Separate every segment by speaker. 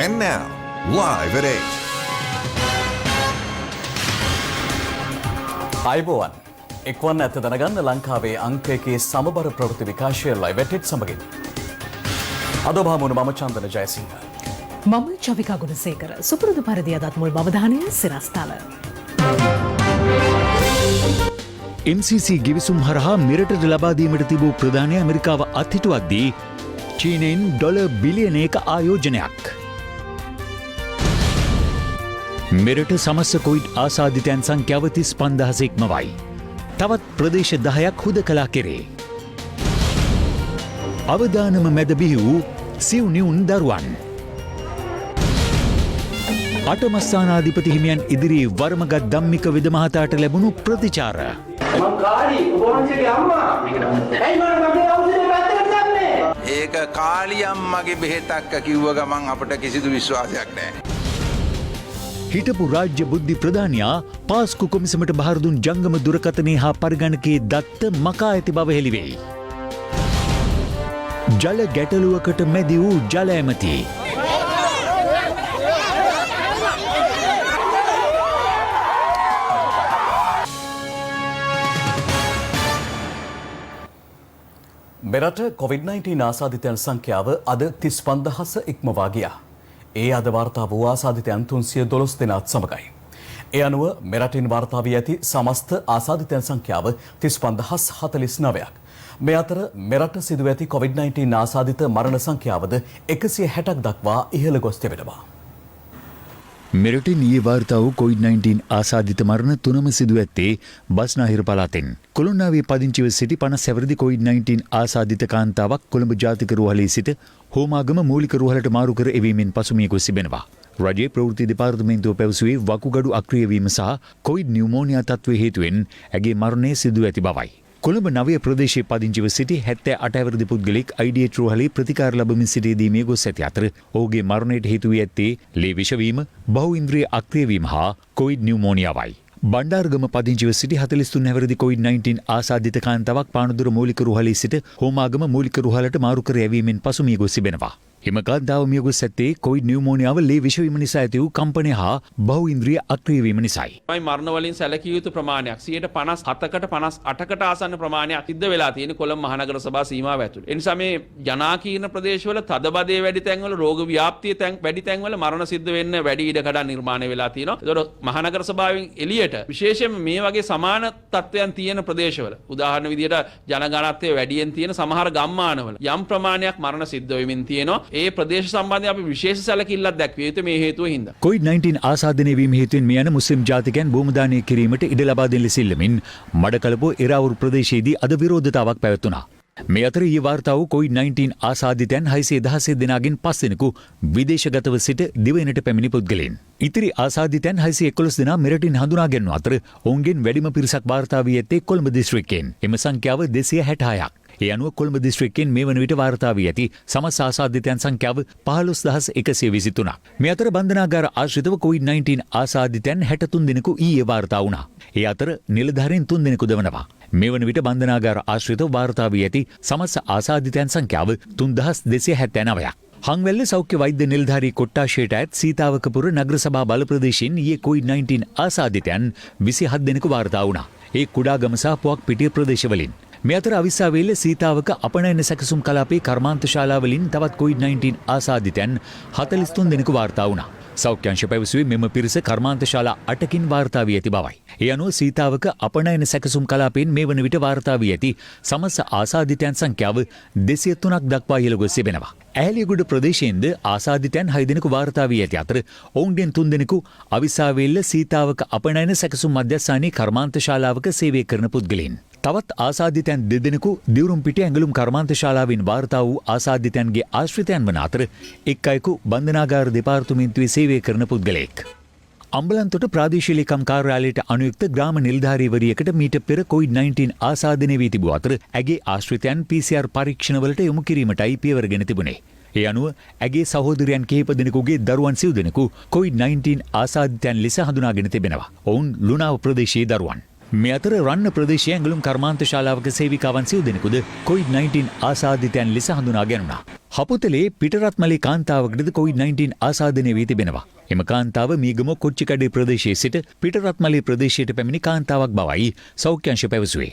Speaker 1: And now, live at 8.
Speaker 2: අයිබෝවන් එක්වන්න ඇත දැනගන්න ලංකාවේ අංකයකේ සමබර ප්‍රවෘත්ති විකාශය ලයිව් එට් සමගින් අද බහමුණු මම චන්දන ජයසිංහ
Speaker 3: මම චවිකා ගුණසේකර සුපුරුදු පරිදි අදත් මුල් අවධානය සිරස්තල
Speaker 4: MCC ගිවිසුම් හරහා මෙරටට ලබා දීමට තිබූ ප්‍රධානය ඇමරිකාව අත්හිටුවද්දී චීනෙන් ඩොලර් බිලියන 1 ආයෝජනයක් මෙරට සමස්ත කොවිඩ් ආසාදිතයන් සංඛ්‍යාව 35000 ඉක්මවයි. තවත් ප්‍රදේශ 10ක් හුදකලා කෙරේ. අවදානම මැද බිහි වූ සිව් නිවුන් දරුවන්. අටමස්ථානාධිපති හිමියන් ඉදිරියේ වරමගත් ධම්මික වෙද මහතාට ලැබුණු ප්‍රතිචාර.
Speaker 5: මං කාලි උපවංශයේ අම්මා. ඇයි මම මගේ අවුලේ පැත්තකට දැම්මේ?
Speaker 6: ඒක කාලි අම්මගේ බෙහෙතක් කිව්ව ගමන් අපිට කිසිදු විශ්වාසයක් නැහැ.
Speaker 4: හිටපු රාජ්‍ය බුද්ධි ප්‍රධානියා පාස්කු කොමිසමට බහර දුන් ජංගම දුරකථනයේ හා පරිගණකයේ දත්ත මකා ඇති බව හෙළිවෙයි. ජල ගැටලුවකට මැදි වූ ජල ඇමති.
Speaker 2: මෙරට COVID-19 ආසාදිතයන් සංඛ්‍යාව අද 35000 ඉක්මවා ගියා. ඒ අද වාර්තා වූ ආසාදිතයන් 312 දෙනාත් සමගයි. ඒ අනුව මෙරටින් වාර්තා වී ඇති සමස්ත ආසාදිතයන් සංඛ්‍යාව 35049ක්. මේ අතර මෙරට සිදුව ඇති COVID-19 ආසාදිත මරණ සංඛ්‍යාවද 160ක් දක්වා ඉහළ ගොස් තිබෙනවා.
Speaker 4: මෙරටින් ඊයේ වාර්තා වූ COVID-19 ආසාදිත මරණ 3ම සිදු ඇත්තේ බස්නාහිර පළාතෙන්. කොළොන්නාවේ පදිංචිව සිටි 50 හැවිරිදි COVID-19 ආසාදිත කාන්තාවක් කොළඹ ජාතික රුහලේ සිට හෝමාගම මූලික රුහලට මාරු කර එවීමෙන් පසු මිය ගොස් තිබෙනවා. රජයේ ප්‍රවෘත්ති දෙපාර්තමේන්තුව පැවසුවේ වකුගඩු අක්‍රිය වීම සහ කොවිඩ් නියුමෝනියා තත්ත්වයේ හේතුවෙන් ඇගේ මරණය සිදු ඇති බවයි. කොළඹ නවය ප්‍රදේශයේ පදිංචිව සිටි 78 හැවිරිදි පුද්ගලෙක් IDH රුහලේ ප්‍රතිකාර ලැබමින් සිටියදී මිය ගොස් ඇති අතර ඔහුගේ මරණයට හේතු වී ඇත්තේ ලේ විෂවීම, බහුඉන්ද්‍රිය අක්‍රිය වීම හා කොවිඩ් නියුමෝනියාවයි. බණ්ඩාරගම පදිංචිව සිටි 43 හැවිරිදි COVID-19 ආසාදිත කාන්තාවක් පානදුර මූලික රුහලේ සිට හෝමාගම මූලික රුහලට මාරු කර යැවීමෙන් පසු මිය ගොස් තිබෙනවා. එම කාන්තාව මිය ගොස් ඇත්තේ කොවිඩ් නියුමෝනියාව ලේ විෂවීම නිසා ඇති වූ කම්පනය හා බහුඉන්ද්‍රිය අක්‍රිය වීම නිසායි.
Speaker 7: මේ මරණ වලින් සැලකිය යුතු ප්‍රමාණයක් 57කට 58කට ආසන්න ප්‍රමාණයක් සිද්ධ වෙලා තියෙන කොළඹ මහනගර සභා සීමාව ඇතුළේ. ඒ නිසා මේ ජනාකීර්ණ ප්‍රදේශවල තදබදයේ වැඩි තැන්වල රෝග ව්‍යාප්තිය වැඩි තැන්වල මරණ සිද්ධ වෙන්න වැඩි ඉඩකඩ නිර්මාණය වෙලා තියෙනවා. ඒතකොට මහනගර සභාවෙන් එළියට විශේෂයෙන්ම මේ වගේ සමාන තත්ත්වයන් තියෙන ප්‍රදේශවල උදාහරණ විදියට ජනගණත්වය වැඩියෙන් තියෙන සමහර ගම්මානවල යම් ප්‍රමාණයක් මරණ සිද්ධ වෙමින් තියෙනවා. ඒ ප්‍රදේශ සම්බන්ධයෙන් අපි විශේෂ සැලකිල්ලක් දැක්විය යුතු මේ හේතුව හින්දා.
Speaker 4: COVID-19 ආසාදනය වීම හේතුවෙන් මේ යන මුස්ලිම් ජාතිකයන් භූමි දානය කිරීමට ඉඩ ලබා දෙන ලෙස ඉල්ලමින් මඩකලපුව එරාවුරු ප්‍රදේශයේදී අද විරෝධතාවක් පැවැත්වුණා. මේ අතර ඊ වාර්තා වූ COVID-19 ආසාදිතයන් 616 දෙනාගෙන් 5 දෙනෙකු විදේශගතව සිට දිවයිනට පැමිණි පුද්ගලයන්. ඉතිරි ආසාදිතයන් 611 දෙනා මෙරටින් හඳුනා ගැන්වූ අතර ඔවුන්ගෙන් වැඩිම පිරිසක් වාර්තා වී ඇත්තේ කොළඹ දිස්ත්‍රික්කයෙන්. එම සංඛ්‍යාව 266ක්. ඒ අනුව කොළඹ දිස්ත්‍රික්කයෙන් මේ වන විට වාර්තා වී ඇති සමස්ත ආසාදිතයන් සංඛ්‍යාව 15123ක්. මේ අතර බන්ධනාගාර ආශ්‍රිතව COVID-19 ආසාදිතයන් 63 දෙනෙකු ඊයේ වාර්තා වුණා. ඒ අතර නිලධාරීන් 3 දෙනෙකු දවනවා. මේ වන විට බන්ධනාගාර ආශ්‍රිතව වාර්තා වී ඇති සමස්ත ආසාදිතයන් සංඛ්‍යාව 3279ක්. හංවැල්ල සෞඛ්‍ය වෛද්‍ය නිලධාරී කොට්ටාශයට ඇත් සීතාවකපුර නගර සභා බල ප්‍රදේශයෙන් ඊයේ COVID-19 ආසාදිතයන් 27 දෙනෙකු වාර්තා වුණා. ඒ කුඩාගම සහ පුවක් පිටිය ප්‍රදේශවලින්. මේ අතර අවිස්සාවේල්ල සීතාවක අපනයන සැකසුම් කලාපේ කර්මාන්ත ශාලාවලින් තවත් COVID-19 ආසාදිතයන් 43 දෙනෙකු වාර්තා වුණා. සෞඛ්‍ය අංශ පැවසුවේ මෙම පිරිස කර්මාන්ත ශාලා 8කින් වාර්තා වී ඇති බවයි. ඒ අනුව සීතාවක අපනයන සැකසුම් කලාපයෙන් මේ වන විට වාර්තා වී ඇති සමස්ත ආසාදිතයන් සංඛ්‍යාව 203ක් දක්වා ඉහළ ගොස් තිබෙනවා. ඇහැලියගොඩ ප්‍රදේශයෙන්ද ආසාදිතයන් 6 දෙනෙකු වාර්තා වී ඇති අතර ඔවුන්ගෙන් 3 දෙනෙකු අවිස්සාවේල්ල සීතාවක අපනයන සැකසුම් මධ්‍යස්ථානයේ කර්මාන්ත ශාලාවක සේවය කරන පුද්ගලයන්. තවත් ආසාදිතයන් 2 දෙනෙකු දිවුරුම්පිටිය ඇඟලුම් කර්මාන්ත ශාලාවෙන් වාර්තා වූ ආසාදිතයන්ගේ ආශ්‍රිතයන් වන අතර එක් අයෙකු බන්ධනාගාර දෙපාර්තමේන්තුවේ සේවය කරන පුද්ගලයෙක්. අම්බලන්තොට ප්‍රාදේශීය ලේකම් කාර්යාලයට අනුයුක්ත ග්‍රාම නිලධාරීවරියකට මීට පෙර COVID-19 ආසාදනය වී තිබූ අතර ඇගේ ආශ්‍රිතයන් PCR පරීක්ෂණවලට යොමු කිරීමටයි පියවරගෙන තිබුණේ. ඒ අනුව ඇගේ සහෝදරයන් කිහිප දෙනෙකුගේ දරුවන් සිව් දෙනෙකු COVID-19 ආසාදිතයන් ලෙස හඳුනාගෙන තිබෙනවා. ඔවුන් ලුණාව ප්‍රදේශයේ දරුවන්. මේ අතර රන්න ප්‍රදේශයේ ඇඟලුම් කර්මාන්ත ශාලාවක සේවිකාවන් සිව් දෙනෙකුද COVID-19 ආසාදිතයන් ලෙස හඳුනා ගැනුණා. හපුතලේ පිටරත් මලේ කාන්තාවකටද COVID-19 ආසාදනය වී තිබෙනවා. එම කාන්තාව මීගම කොච්චිකඩේ ප්‍රදේශයේ සිට පිටරත් මලේ ප්‍රදේශයට පැමිණි කාන්තාවක් බවයි සෞඛ්‍ය අංශය පැවසුවේ.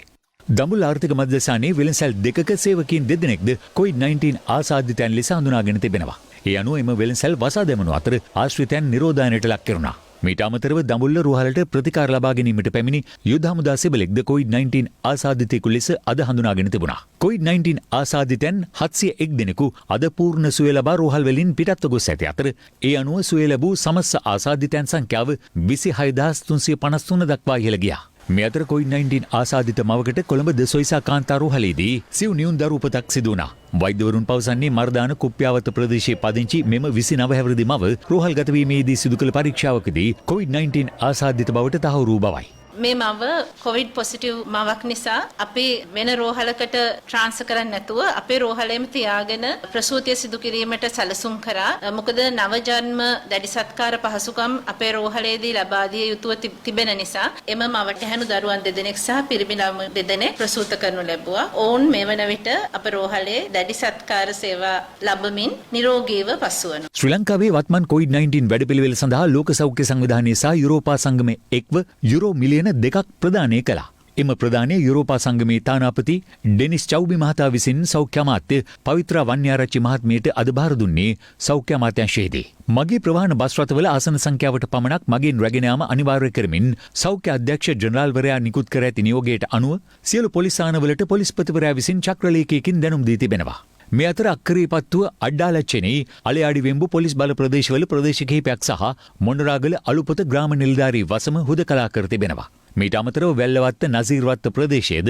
Speaker 4: දඹුල්ල ආර්ථික මධ්‍යස්ථානයේ වෙළඳසැල් දෙකක සේවකීන් දෙදෙනෙක්ද COVID-19 ආසාදිතයන් ලෙස හඳුනාගෙන තිබෙනවා. ඒ අනුව එම වෙළඳසැල් වසා දැමුණු අතර ආශ්‍රිතයන් නිරෝධායනයට ලක් කෙරුණා. මීට අමතරව දඹුල්ල රුහලට ප්‍රතිකාර ලබා ගැනීමට පැමිණි යුද හමුදා සෙබළෙක්ද COVID-19 ආසාදිතයෙකු ලෙස අද හඳුනාගෙන තිබුණා. COVID-19 ආසාදිතයන් 701 දෙනෙකු අද පූර්ණ සුවය ලබා රුහල් වලින් පිටත්ව ගොස් ඇති අතර ඒ අනුව සුවය ලැබූ සමස්ත ආසාදිතයන් සංඛ්‍යාව 26353 දක්වා ඉහළ ගියා. මේ අතර COVID-19 ආසාදිත මවකට කොළඹ දසොයිසා කාන්තා රුහලේදී සිව් නියුන් දරු උපතක් සිදු වුණා. වෛද්‍යවරුන් පවසන්නේ මර්දාන කුප්පියාවත ප්‍රදේශයේ පදිංචි මෙම 29 හැවිරිදි මව රුහල් ගත වීමේදී සිදු කළ පරීක්ෂාවකදී COVID-19 ආසාදිත බවට තහවුරු වූ බවයි.
Speaker 8: මේ මව කොවිඩ් පොසිටිව් මවක් නිසා අපි වෙන රෝහලකට ට්‍රාන්ස්ෆර් කරන්නේ නැතුව අපේ රෝහලේම තියාගෙන ප්‍රසූතිය සිදු කිරීමට සැලසුම් කරා. මොකද නව ජන්ම දැඩි සත්කාර පහසුකම් අපේ රෝහලේදී ලබා දිය යුතුව තිබෙන නිසා එම මවට හැනු දරුවන් දෙදෙනෙක් සහ පිරිමි ළමයි දෙදෙනෙක් ප්‍රසූත කරනු ලැබුවා. ඔවුන් මෙවන විට අපේ රෝහලේ දැඩි සත්කාර සේවා ලැබමින් නිරෝගීව පසුවනවා.
Speaker 4: ශ්‍රී ලංකාවේ වත්මන් COVID-19 වැඩපිළිවෙල සඳහා ලෝක සෞඛ්‍ය සංවිධානය සහ යුරෝපා සංගමය එක්ව යුරෝ මිලියන දෙකක් ප්‍රදානය කළා. එම ප්‍රදානය යුරෝපා සංගමේ තානාපති ඩෙනිස් චෞබි මහතා විසින් සෞඛ්‍ය අමාත්‍ය පවිත්‍ර වන්‍යාරච්චි මහත්මියට අද බාර දුන්නේ සෞඛ්‍ය අමාත්‍යාංශයේදී. මගේ ප්‍රවාහන බස් රථවල ආසන සංඛ්‍යාවට පමණක් මගින් රැගෙන යාම අනිවාර්ය කරමින් සෞඛ්‍ය අධ්‍යක්ෂ ජනරාල්වරයා නිකුත් කර ඇති නියෝගයට අනුව සියලු පොලිස් ස්ථානවලට පොලිස්පතිවරයා විසින් චක්‍රලේඛයකින් දැනුම් දී තිබෙනවා. මේ අතර අක්කරීපත්තුව අඩ්ඩාලච්චෙනී අලයාඩි වෙම්බු පොලිස් බල ප්‍රදේශවල ප්‍රදේශ කිහිපයක් සහ මොණරාගල අලුපොත ග්‍රාම නිලධාරී වසම හුදකලා කර තිබෙනවා. මීට අමතරව වැල්ලවත්ත නසීර්වත්ත ප්‍රදේශයේද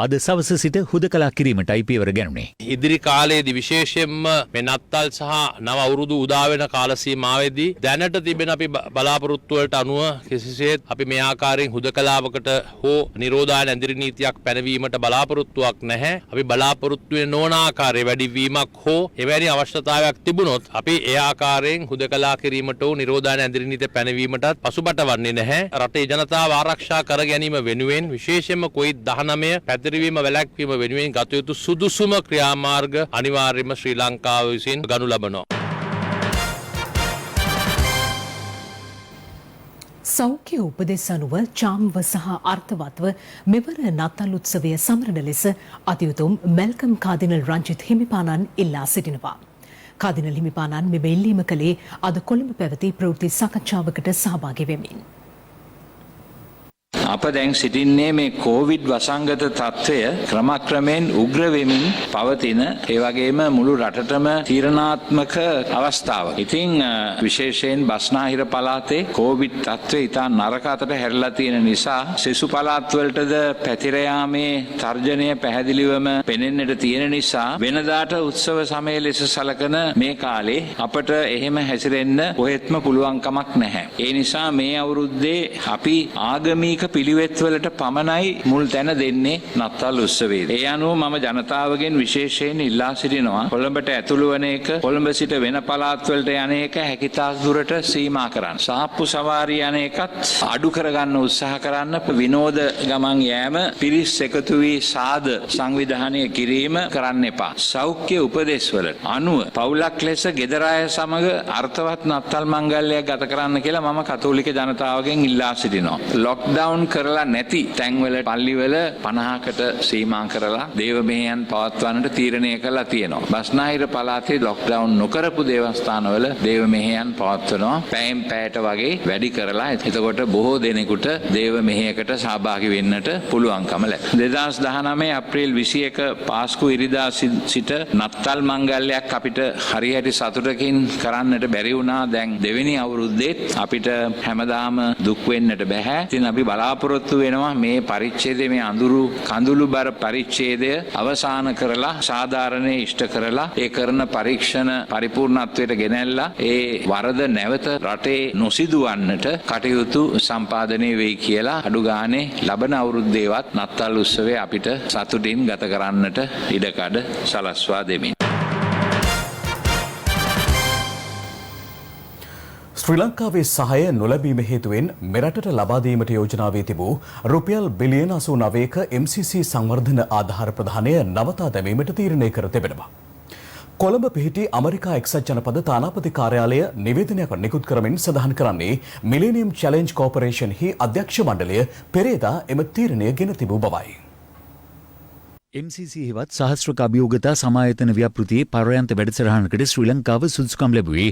Speaker 4: අද සවස සිට හුදකලා කිරීමටයි පියවර ගැනුණේ.
Speaker 9: ඉදිරි කාලයේදී විශේෂයෙන්ම මේ නත්තල් සහ නව අවුරුදු උදා වෙන කාල සීමාවේදී දැනට තිබෙන අපි බලාපොරොත්තු වලට අනුව කිසිසේත් අපි මේ ආකාරයෙන් හුදකලාවකට හෝ නිරෝධායන ඇඳිරි නීතියක් පැනවීමට බලාපොරොත්තුවක් නැහැ. අපි බලාපොරොත්තු වෙන නොවන ආකාරයේ වැඩිවීමක් හෝ එවැනි අවශ්‍යතාවයක් තිබුණොත් අපි ඒ ආකාරයෙන් හුදකලා කිරීමට හෝ නිරෝධායන ඇඳිරි නීතිය පැනවීමටත් පසුබට වන්නේ නැහැ. රටේ ජනතාව ආරක්ෂා කර ගැනීම වෙනුවෙන් විශේෂයෙන්ම COVID-19 පැතිරවීම වැළැක්වීම වෙනුවෙන් ගත යුතු සුදුසුම ක්‍රියාමාර්ග අනිවාර්යයෙන්ම ශ්‍රී ලංකාව විසින් ගනු ලබනවා.
Speaker 3: සෞඛ්‍ය උපදෙස් අනුව චාම්ව සහ අර්ථවත්ව මෙවර නත්තල් උත්සවය සමරන ලෙස අතිඋතුම් මැල්කම් කාදිනල් රංජිත් හිමිපාණන් ඉල්ලා සිටිනවා. කාදිනල් හිමිපාණන් මෙම ඉල්ලීම කළේ අද කොළඹ පැවති ප්‍රවෘත්ති සාකච්ඡාවකට සහභාගී වෙමින්.
Speaker 10: අප දැන් සිටින්නේ මේ කොවිඩ් වසංගත තත්ත්වය ක්‍රමක්‍රමයෙන් උග්‍ර වෙමින් පවතින ඒ වගේම මුළු රටටම තීරණාත්මක අවස්ථාවක්. ඉතින් විශේෂයෙන් බස්නාහිර පළාතේ කොවිඩ් තත්ත්වය ඉතා නරක අතට හැරිලා තියෙන නිසා සෙසු පළාත් වලටද පැතිර යාමේ තර්ජනය පැහැදිලිවම පෙනෙන්නට තියෙන නිසා වෙනදාට උත්සව සමය ලෙස සලකන මේ කාලේ අපට එහෙම හැසිරෙන්න කොහෙත්ම පුළුවන් කමක් නැහැ. ඒ නිසා මේ අවුරුද්දේ අපි ආගමික පිළිවෙත්වලට පමණයි මුල් තැන දෙන්නේ නත්තල් උත්සවයේදී. ඒ අනුව මම ජනතාවගෙන් විශේෂයෙන් ඉල්ලා සිටිනවා කොළඹට ඇතුළු වන එක කොළඹ සිට වෙන පළාත් වලට යන එක හැකිතාක් දුරට සීමා කරන්න. සාප්පු සවාරි යන එකත් අඩු කරගන්න උත්සාහ කරන්න. විනෝද ගමන් යෑම පිරිස් එකතු වී සාද සංවිධානය කිරීම කරන්න එපා. සෞඛ්‍ය උපදෙස් වලට අනුව පවුලක් ලෙස ගෙදර අය සමග අර්ථවත් නත්තල් මංගල්‍යයක් ගත කරන්න කියලා මම කතෝලික ජනතාවගෙන් ඉල්ලා සිටිනවා. ලොක්ඩවුන් කරලා නැති තැන්වල පල්ලිවල 50කට සීමා කරලා දේව මෙහෙයන් පවත්වන්නට තීරණය කළා තියෙනවා. බස්නාහිර පළාතේ ලොක්ඩවුන් නොකරපු දේවස්ථානවල දේව මෙහෙයන් පවත්වනවා. පැයෙන් පැයට වගේ වැඩි කරලා එතකොට බොහෝ දෙනෙකුට දේව මෙහෙයකට සහභාගී වෙන්නට පුළුවන්කම ලැබෙනවා. 2019 අප්‍රේල් 21 පාස්කු ඉරිදා සිට නත්තල් මංගල්‍යයක් අපිට හරියට සතුටකින් කරන්නට බැරි වුණා. දැන් දෙවෙනි අවුරුද්දේත් අපිට හැමදාම දුක් වෙන්නට බෑ. ඉතින් අපි බලාපොරොත්තු වෙනවා මේ පරිච්ඡේදයේ මේ අඳුරු කඳුළු බර පරිච්ඡේදය අවසන් කරලා සාධාරණේ ඉෂ්ට කරලා ඒ කරන පරීක්ෂණ පරිපූර්ණත්වයට ගෙනැල්ලා ඒ වරද නැවත රටේ නොසිදුවන්නට කටයුතු සම්පාදනය වෙයි කියලා අඩු ගානේ ලබන අවුරුද්දේවත් නත්තල් උත්සවය අපිට සතුටින් ගත කරන්නට ඉඩකඩ සලස්වා දෙමින්.
Speaker 2: ශ්‍රී ලංකාවේ සහාය නොලැබීම හේතුවෙන් මෙරටට ලබා දීමට යෝජනා වී තිබූ රුපියල් බිලියන 89ක MCC සංවර්ධන ආධාර ප්‍රදානය නවතා දැමීමට තීරණය කර තිබෙනවා. කොළඹ පිහිටි අමරිකා එක්සත් ජනපද තානාපති කාර්යාලය නිවේදනයක් නිකුත් කරමින් සඳහන් කරන්නේ මිලේනියම් චැලෙන්ජ් කෝපරේෂන්හි අධ්‍යක්ෂ මණ්ඩලය පෙරේදා එම තීරණය ගෙන තිබූ බවයි.
Speaker 4: MCC හෙවත් සහස්‍රක අභියෝගතා සමායතන ව්‍යාපෘතියේ පර්යාන්ත වැඩසටහනකට ශ්‍රී ලංකාව සුදුසුකම් ලැබුවේ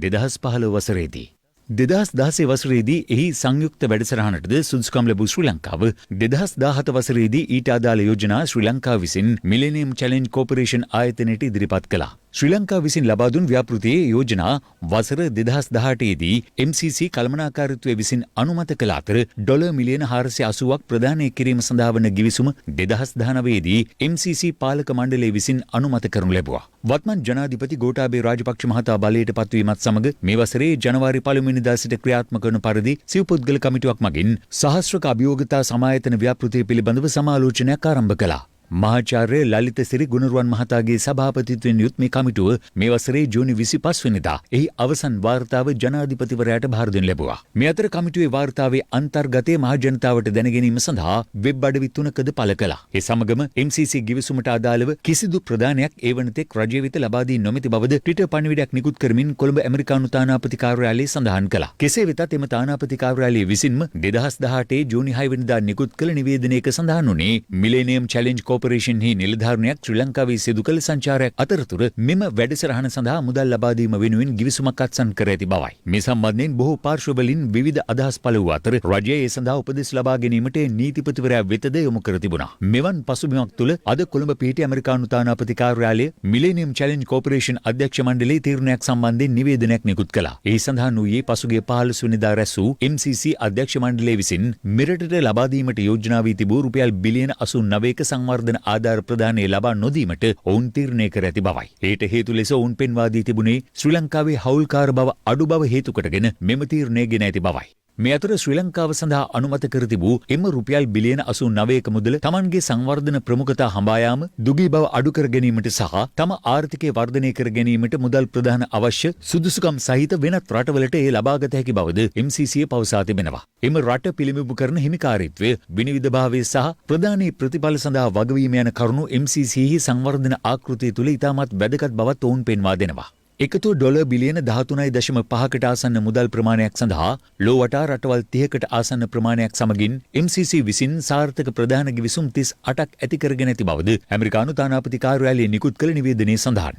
Speaker 4: 2015 වසරේදී. 2016 වසරේදී එහි සංයුක්ත වැඩසටහනටද සුදුසුකම් ලැබූ ශ්‍රී ලංකාව 2017 වසරේදී ඊට අදාළ යෝජනා ශ්‍රී ලංකාව විසින් මිලේනියම් චැලෙන්ජ් කෝපරේෂන් ආයතනයට ඉදිරිපත් කළා. ශ්‍රී ලංකාව විසින් ලබා දුන් ව්‍යාපෘතියේ යෝජනා වසර 2018 දී MCC කළමනාකාරීත්වය විසින් අනුමත කළ අතර ඩොලර් මිලියන 480ක් ප්‍රදානය කිරීම සඳහා වන ගිවිසුම 2019 දී MCC පාලක මණ්ඩලය විසින් අනුමත කරනු ලැබුවා. වත්මන් ජනාධිපති ගෝඨාභය රාජපක්ෂ මහතා බලයට පත්වීමත් සමග මේ වසරේ ජනවාරි 1 වෙනිදා සිට ක්‍රියාත්මක වන පරිදි සිව්පුද්ගල කමිටුවක් මගින් සහස්‍රක අභියෝගතා සමායතන ව්‍යාපෘතිය පිළිබඳව සමාලෝචනයක් ආරම්භ කළා. මහාචාර්ය ලලිත සිරි ගුණරුවන් මහතාගේ සභාපතිත්වයෙන් යුත් මේ කමිටුව මේ වසරේ ජූනි 25 වෙනිදා එහි අවසන් වාර්තාව ජනාධිපතිවරයාට භාර දෙනු ලැබුවා. මේ අතර කමිටුවේ වාර්තාවේ අන්තර්ගතය මහ ජනතාවට දැන ගැනීම සඳහා වෙබ් අඩවි 3කද පළ කළා. ඒ සමගම MCC ගිවිසුමට අදාළව කිසිදු ප්‍රදානයක් ඒ වනතෙක් රජය වෙත ලබා දී නොමැති බවද ට්විටර් පණිවිඩයක් නිකුත් කරමින් කොළඹ ඇමරිකානු තානාපති කාර්යාලය සඳහන් කළා. කෙසේ වෙතත් එම තානාපති කාර්යාලය විසින්ම 2018 ජූනි 6 වෙනිදා නිකුත් කළ නිවේදනයක සඳහන් වුණේ මිලේනියම් චැලෙන්ජ් කෝපරේෂන්හි නිලධාරණයක් ශ්‍රී ලංකාවේ සිදු කළ සංචාරයක් අතරතුර මෙම වැඩසටහන සඳහා මුදල් ලබා දීම වෙනුවෙන් ගිවිසුමක් අත්සන් කර ඇති බවයි. මේ සම්බන්ධයෙන් බොහෝ පාර්ශ්වවලින් විවිධ අදහස් පළ වූ අතර රජය ඒ සඳහා උපදෙස් ලබා ගැනීමට නීතිපතිවරයා වෙතද යොමු කර තිබුණා. මෙවන් පසුබිමක් තුළ අද කොළඹ පිහිටි ඇමරිකානු තානාපති කාර්යාලය මිලේනියම් චැලෙන්ජ් කෝපරේෂන් අධ්‍යක්ෂ මණ්ඩලයේ තීරණයක් සම්බන්ධයෙන් නිවේදනයක් නිකුත් කළා. එහි සඳහන් වූයේ පසුගිය 15 වෙනිදා රැස් වූ MCC අධ්‍යක්ෂ මණ්ඩලය විසින් මෙරටට ලබා දීමට යෝජනා වී තිබූ රුපියල් බිලියන 81ක සංවර්ධන ආධාර ප්‍රදානය ලබා නොදීමට ඔවුන් තීරණය කර ඇති බවයි. එයට හේතු ලෙස ඔවුන් පෙන්වා දී තිබුණේ ශ්‍රී ලංකාවේ හවුල්කාර බව අඩු බව හේතු කොටගෙන මෙම තීරණය ගෙන ඇති බවයි. මේ අතර ශ්‍රී ලංකාව සඳහා අනුමත කර තිබූ එම රුපියල් බිලියන 89ක මුදල තමන්ගේ සංවර්ධන ප්‍රමුඛතා හඹා යාම, දුගී බව අඩු කර ගැනීමට සහ තම ආර්ථිකය වර්ධනය කර ගැනීමට මුදල් ප්‍රදාන අවශ්‍ය සුදුසුකම් සහිත වෙනත් රටවලට ඒ ලබාගත හැකි බවද MCC පවසා තිබෙනවා. එම රට පිළිඹු කරන හිමිකාරීත්වය, විනිවිදභාවය සහ ප්‍රදානී ප්‍රතිඵල සඳහා වගවීම යන කරුණු MCCහි සංවර්ධන ආකෘතිය තුළ ඉතාමත් වැදගත් බවත් ඔවුන් පෙන්වා දෙනවා. එකතු ඩොලර් බිලියන 13.5කට ආසන්න මුදල් ප්‍රමාණයක් සඳහා ලෝ වටා රටවල් 30කට ආසන්න ප්‍රමාණයක් සමගින් MCC විසින් සාර්ථක ප්‍රධාන ගිවිසුම් 38ක් ඇති කරගෙන ඇති බවද ඇමරිකානු තානාපති කාර්යාලය නිකුත් කළ නිවේදනයේ සඳහන්.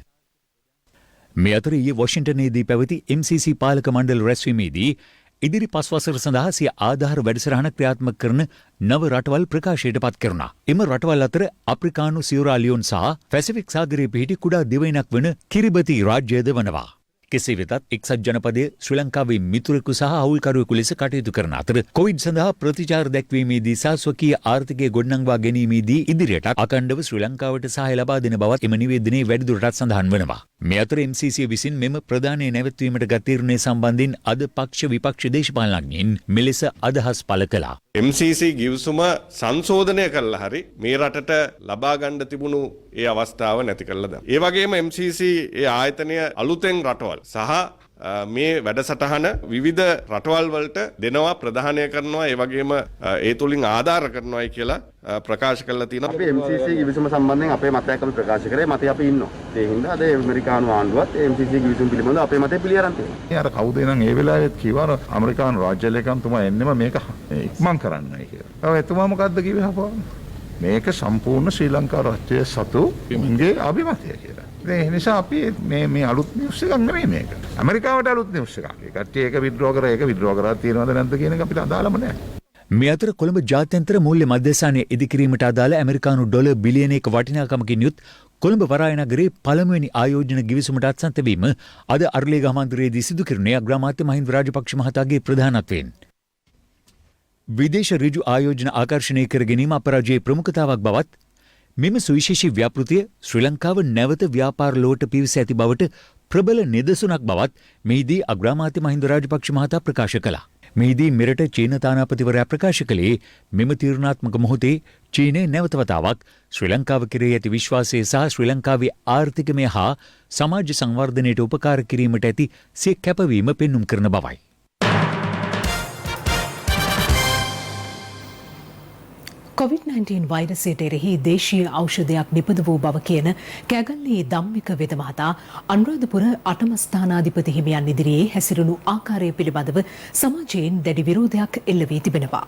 Speaker 4: මේ අතර ඊයේ වොෂින්ටනයේදී පැවති MCC පාලක මණ්ඩල රැස්වීමේදී ඉදිරි 5 වසර සඳහා සිය ආධාර වැඩසටහන ක්‍රියාත්මක කරන නව රටවල් ප්‍රකාශයට පත් කෙරුණා. එම රටවල් අතර අප්‍රිකානු සියරා ලියෝන් සහ පැසිෆික් සාගරයේ පිහිටි කුඩා දිවයිනක් වන කිරිබති රාජ්‍යයද වනවා. කෙසේ වෙතත් එක්සත් ජනපදයේ ශ්‍රී ලංකාවේ මිතුරෙකු සහ හවුල්කරුවෙකු ලෙස කටයුතු කරන අතර කොවිඩ් සඳහා ප්‍රතිචාර දැක්වීමේදී සහ ස්වකීය ආර්ථිකය ගොඩනංවා ගැනීමේදී ඉදිරියට අඛණ්ඩව ශ්‍රී ලංකාවට සහාය ලබා දෙන බවත් එම නිවේදනයේ වැඩිදුරටත් සඳහන් වෙනවා. මේ අතර MCC විසින් මෙම ප්‍රධානය නැවැත්වීමට ගත් තීරණය සම්බන්ධයෙන් අද පක්ෂ විපක්ෂ දේශපාලනඥයින් මෙලෙස අදහස් පළ කළා.
Speaker 11: MCC ගිවිසුම සංශෝධනය කළා හරි මේ රටට ලබා ගන්න තිබුණු ඒ අවස්ථාව නැති කළා දැන්. ඒ වගේම MCC ඒ ආයතනය අලුතෙන් රටවල් සහ මේ වැඩසටහන විවිධ රටවල් වලට දෙනවා, ප්‍රදානය කරනවා, ඒ වගේම ඒ තුලින් ආධාර කරනවායි කියලා ප්‍රකාශ කළා තියෙනවා.
Speaker 5: අපි MCC ගිවිසුම සම්බන්ධයෙන් අපේ මතයක් අපි ප්‍රකාශ කරේ. මතය අපි ඉන්නවා. ඒ හින්දා අද ඇමරිකානු ආණ්ඩුවත් MCC ගිවිසුම පිළිබඳව අපේ මතය පිළිඅරන් තියෙනවා.
Speaker 1: අර කවුද නම් ඒ වෙලාවෙත් කිව්වා ඇමරිකානු රාජ්‍ය ලේකම්තුමා එන්නෙම මේක ඉක්මන් කරන්නයි කියලා. ඔව් එතුමා මොකද්ද කිව්වේ හපුවා? මේක සම්පූර්ණ ශ්‍රී ලංකා රාජ්‍යයේ සතු මින්ගේ අභිමතය කියලා. ඒ නිසා අපි මේ අලුත් නිවුස් එකක් නෙමෙයි මේක. ඇමරිකාවට අලුත් නිවුස් එකක්. ඒ කට්ටිය ඒක විත්ඩ්‍රෝ කරා, ඒක විත්ඩ්‍රෝ කරා තියෙනවද නැද්ද කියන එක අපිට අදාළම නැහැ.
Speaker 4: මේ අතර කොළඹ ජාත්‍යන්තර මූල්‍ය මධ්‍යස්ථානයේ ඉදිකිරීමට අදාළ ඇමරිකානු ඩොලර් බිලියනයක වටිනාකමකින් යුත් කොළඹ වරාය නගරයේ පළමුවෙනි ආයෝජන ගිවිසුමට අත්සන් තැබීම අද අරලියගහ මන්දිරයේදී සිදු කෙරුණේ අග්‍රාමාත්‍ය මහින්ද රාජපක්ෂ මහතාගේ ප්‍රධානත්වයෙන්. විදේශ ඍජු ආයෝජන ආකර්ෂණය කර ගැනීම අපරාජයේ ප්‍රමුඛතාවක් බවත් මෙම සුවිශේෂී ව්‍යාපෘතිය ශ්‍රී ලංකාව නැවත ව්‍යාපාර ලෝට පිවිස ඇති බවට ප්‍රබල නිදසුනක් බවත් මෙහිදී අග්‍රාමාත්‍ය මහින්ද රාජපක්ෂ මහතා ප්‍රකාශ කළා. මෙහිදී මෙරට චීන තානාපතිවරයා ප්‍රකාශ කළේ මෙම තීරණාත්මක මොහොතේ චීනය නැවත වතාවක් ශ්‍රී ලංකාව කෙරෙහි ඇති විශ්වාසය සහ ශ්‍රී ලංකාවේ ආර්ථිකමය හා සමාජ සංවර්ධනයට උපකාර කිරීමට ඇති සිය කැපවීම පෙන්නුම් කරන බවයි.
Speaker 3: කොවිඩ්-19 වෛරසයට එරෙහි දේශීය ඖෂධයක් නිපද වූ බව කියන කැගල්ලේ ධම්මික වෙද මහතා අනුරාධපුර අටමස්ථානාධිපති හිමියන් ඉදිරියේ හැසිරුණු ආකාරය පිළිබඳව සමාජයෙන් දැඩි විරෝධයක් එල්ල වී තිබෙනවා.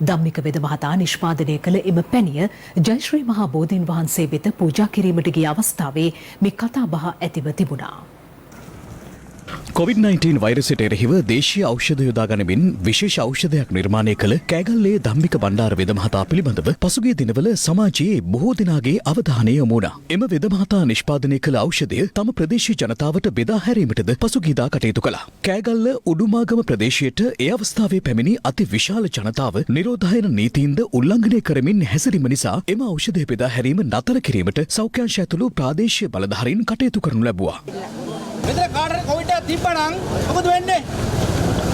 Speaker 3: ධම්මික වෙද මහතා නිෂ්පාදනය කළ එම පැණිය ජයශ්‍රී මහා බෝධීන් වහන්සේ වෙත පූජා කිරීමට ගිය අවස්ථාවේ මේ කතාබහ ඇතිව තිබුණා.
Speaker 2: කොවිD-19 වෛරසයට එරෙහිව දේශීය ඖෂධ යොදා ගනිමින් විශේෂ ඖෂධයක් නිර්මාණය කළ කෑගල්ලේ ධම්මික බණ්ඩාර වෙද මහතා පිළිබඳව පසුගිය දිනවල සමාජයේ බොහෝ දෙනාගේ අවධානය යොමු වුණා. එම වෙද මහතා නිෂ්පාදනය කළ ඖෂධය තම ප්‍රදේශීය ජනතාවට බෙදා හැරීමටද පසුගියදා කටයුතු කළා. කෑගල්ල උඩුමාගම ප්‍රදේශයට ඒ අවස්ථාවේ පැමිණි අති විශාල ජනතාව නිරෝධායන නීතීන්ද උල්ලංඝනය කරමින් හැසිරීම නිසා එම ඖෂධය බෙදා හැරීම නතර කිරීමට සෞඛ්‍යාංශ ඇතුළු ප්‍රාදේශීය බලධාරීන් කටයුතු කරනු ලැබුවා.
Speaker 12: මෙතන කාටරි කොවිඩ් එකක් තිබ්බනම් මොකද වෙන්නේ?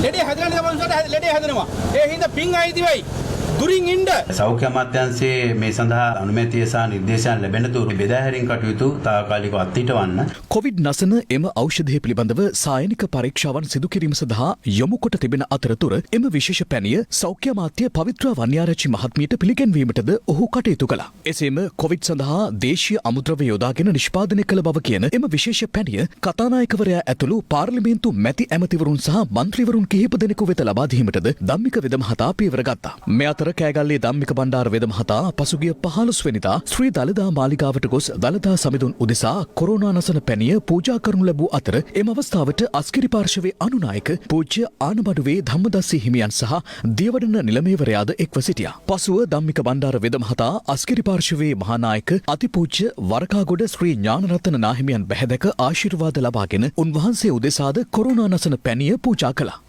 Speaker 12: ලෙඩේ හැදෙන ගමන් ලෙඩේ හැදෙනවා. ඒ හින්දා පින් අයිති වෙයි. දුරින් ඉන්න.
Speaker 13: සෞඛ්‍ය අමාත්‍යාංශයේ මේ සඳහා අනුමැතිය සහ නිර්දේශයන් ලැබෙන තුරු බෙදා හැරීම් කටයුතු තාවකාලිකව අත්හිටවන්න.
Speaker 2: කොවිඩ් නසන එම ඖෂධය පිළිබඳව සායනික පරීක්ෂාවන් සිදු කිරීම සඳහා යොමු කොට තිබෙන අතරතුර එම විශේෂ පැණිය සෞඛ්‍ය අමාත්‍ය පවිත්‍රා වන්‍යාරච්චි මහත්මියට පිළිගැන්වීමටද ඔහු කටයුතු කළා. එසේම කොවිඩ් සඳහා දේශීය අමුද්‍රව්‍ය යොදාගෙන නිෂ්පාදනය කළ බව කියන එම විශේෂ පැණිය කතානායකවරයා ඇතුළු පාර්ලිමේන්තු මැති ඇමතිවරුන් සහ මන්ත්‍රීවරුන් කිහිප දෙනෙකු වෙත ලබා දීමටද ධම්මික වෙද මහතා පියවර ගත්තා. මේ අතර කෑගල්ලේ ධම්මික බණ්ඩාර වෙද මහතා පසුගිය 15 වෙනිදා ශ්‍රී දළදා මාලිගාවට ගොස් දළදා සමිඳුන් උදෙසා කොරෝනා නසන පැණිය පූජා කරනු ලැබූ අතර එම අවස්ථාවට අස්කිරි පාර්ශවයේ අනුනායක පූජ්‍ය ආනබඩුවේ ධම්මදස්සී හිමියන් සහ දියවඩන නිලමේවරයාද එක්ව සිටියා. පසුව ධම්මික බණ්ඩාර වෙද මහතා අස්කිරි පාර්ශවයේ මහානායක අතිපූජ්‍ය වරකාගොඩ ශ්‍රී ඥානරත්න නාහිමියන් බැහැදක ආශිර්වාද ලබාගෙන උන්වහන්සේ උදෙසාද කොරෝනා නසන පැණිය පූජා කළා.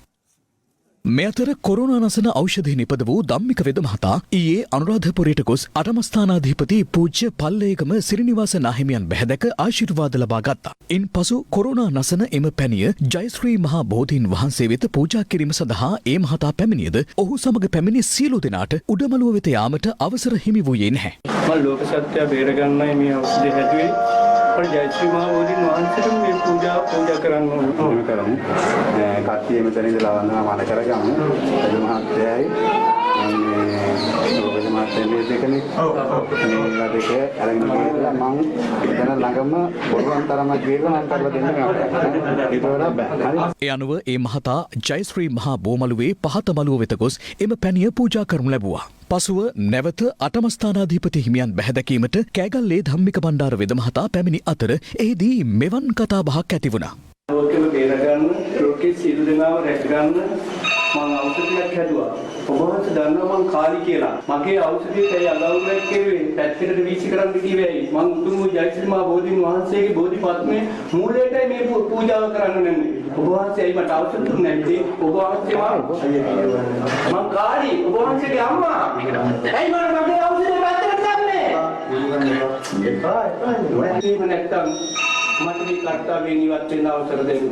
Speaker 2: මේ අතර කොරෝනා නසන ඖෂධය නිපද වූ ධම්මික වෙද මහතා ඊයේ අනුරාධපුරයට ගොස් අටමස්ථානාධිපති පූජ්‍ය පල්ලේගම සිරිනිවාස නාහිමියන් බැහැදක ආශිර්වාද ලබා ගත්තා. ඉන්පසු කොරෝනා නසන එම පැණිය ජයශ්‍රී මහා බෝධීන් වහන්සේ වෙත පූජා කිරීම සඳහා ඒ මහතා පැමිණියද ඔහු සමග පැමිණි සියලු දෙනාට උඩමළුව වෙත යාමට අවසර හිමි වූයේ නැහැ.
Speaker 12: මම ලෝක සත්‍ය බේරගන්නයි මේ ඖෂධය හැදුවේ. पण ජයශ්‍රී මහා බෝධීන් වහන්සේට මේ පූජා කරන්න ඕන කරමු.
Speaker 5: කට්ටිය මෙතන ඉඳලා වන්දනා කරගමු. එද මහත්තයයි මේ ලෝක සමාජයේ මේ දෙකනේ. මේවා දෙක අරගෙන ගිහලා මම එතන ළඟම බොරුවන් තරමක් ගිහලා මම කරලා දෙන්නම්. ඊට වඩා බෑ. හරි.
Speaker 2: ඒ අනුව ඒ මහතා ජයශ්‍රී මහා බෝමළුවේ පහත මළුව වෙත ගොස් එම පැණිය පූජා කරනු ලැබුවා. පසුව නැවත අටමස්ථානාධිපති හිමියන් බැහැදකීමට කෑගල්ලේ ධම්මික බණ්ඩාර වෙද මහතා පැමිණි අතර එහිදී මෙවන් කතාබහක් ඇති වුණා.
Speaker 12: ලෝකෙම බේරගන්න, ලෝකෙ සියලු දෙනාම රැකගන්න මම ඖෂධයක් හැදුවා. ඔබ වහන්සේ දන්නවා මං කාලි කියලා. මගේ ඖෂධයට ඇයි අලවුරක් කෙරුවේ? පැත්තකට වීසි කරන්න කිව්වේ ඇයි? මං උතුම් ජයශ්‍රී මහා බෝධීන් වහන්සේගේ බෝධිපත්මේ මූලයටයි මේ පූජාව කරන්න නෙමෙයි. ඔබ වහන්සේ ඇයි මට ඖෂධ දුන්නේ නැත්තේ? ඔබ වහන්සේ මං කාලි ඔබ වහන්සේගේ අම්මා. ඇයි මට මගේ ඖෂධය පැත්තකට දාන්නේ? ඒක නැත්තම් මට මේ කර්තව්‍යයෙන් ඉවත් වෙන්න අවසර දෙන්න.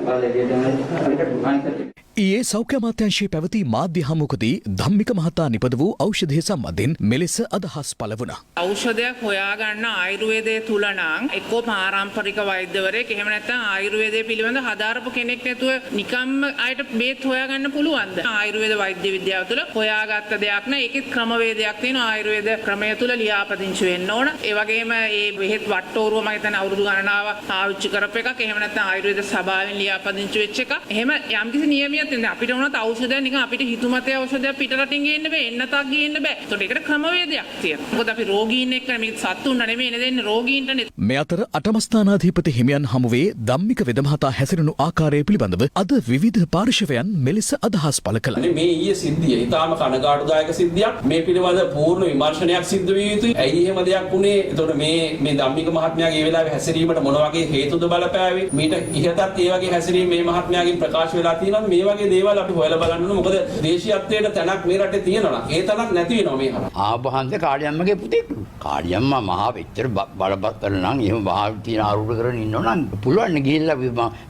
Speaker 2: ඊයේ සෞඛ්‍ය අමාත්‍යාංශයේ පැවති මාධ්‍ය හමුවකදී ධම්මික මහතා නිපද වූ ඖෂධය සම්බන්ධයෙන් මෙලෙස අදහස් පළ වුණා.
Speaker 14: ඖෂධයක් හොයාගන්න ආයුර්වේදයේ තුල නම් එක්කෝ පාරම්පරික වෛද්‍යවරයෙක් එහෙම නැත්නම් ආයුර්වේදයේ පිළිබඳ හදාරපු කෙනෙක් නැතුව නිකම්ම ආයට බේත් හොයාගන්න පුළුවන්ද? ආයුර්වේද වෛද්‍ය විද්‍යාව තුල හොයාගත්ත දෙයක් නෑ. ඒකෙත් ක්‍රමවේදයක් තියෙනවා. ආයුර්වේද ක්‍රමය තුල ලියාපදිංචි වෙන්න ඕන. ඒ වගේම මේ බෙහෙත් වට්ටෝරුව මම හිතන්නේ අවුරුදු ගණනාව පාවිච්චි කරපු එකක්. එහෙම නැත්නම් ආයුර්වේද සභාවෙන් ලියාපදිංචි වෙච්ච එකක්. එහෙම යම්කිසි නියමයක් අපිට උනත් ඖෂධය නිකන් අපිට හිතුමතේ ඖෂධයක් පිට රටින් ගේන්න බෑ එන්නතක් ගේන්න බෑ. ඒකට ඒකට ක්‍රමවේදයක් තියෙනවා. මොකද අපි රෝගීන් එක්ක මේ සත්තුන්ට නෙමෙයි දෙන්නේ රෝගීන්ටනේ.
Speaker 2: මේ අතර අටමස්ථානාධිපති හිමියන් හමුවේ ධම්මික වෙද මහතා හැසිරුණු ආකාරය පිළිබඳව අද විවිධ පාර්ශවයන් මෙලෙස අදහස් පළ කළා.
Speaker 7: මේ ඊයේ සිද්ධිය ඊටාම කනගාටුදායක සිද්ධියක්. මේ පිළිබඳ පූර්ණ විමර්ශනයක් සිද්ධ විය යුතුයි. ඇයි එහෙම දෙයක් වුණේ? එතකොට මේ ධම්මික මහත්මයාගේ ඒ වෙලාවේ හැසිරීමට මොන වගේ හේතුද බලපෑවේ? මීට ඉහතත් ඒ වගේ හැසිරීම මේ මහත්මයාගෙන් ප්‍රකාශ වෙලා තියෙනවා. මේ වගේ දේවල් අපි හොයලා බලන්න ඕන. මොකද දේශීයත්වයට තැනක් මේ රටේ තියෙනවා. ඒ තැනක් නැති වෙනවා මේ හරහා.
Speaker 15: ආබහන්සේ කාඩියම්මගේ පුතෙක්. කාඩියම්මා මහා වෙච්චර බලපත්තර නම් එහෙම බාහිර තියෙන ආරුඩ කරගෙන ඉන්නවනම් පුළුවන් ගිහිල්ලා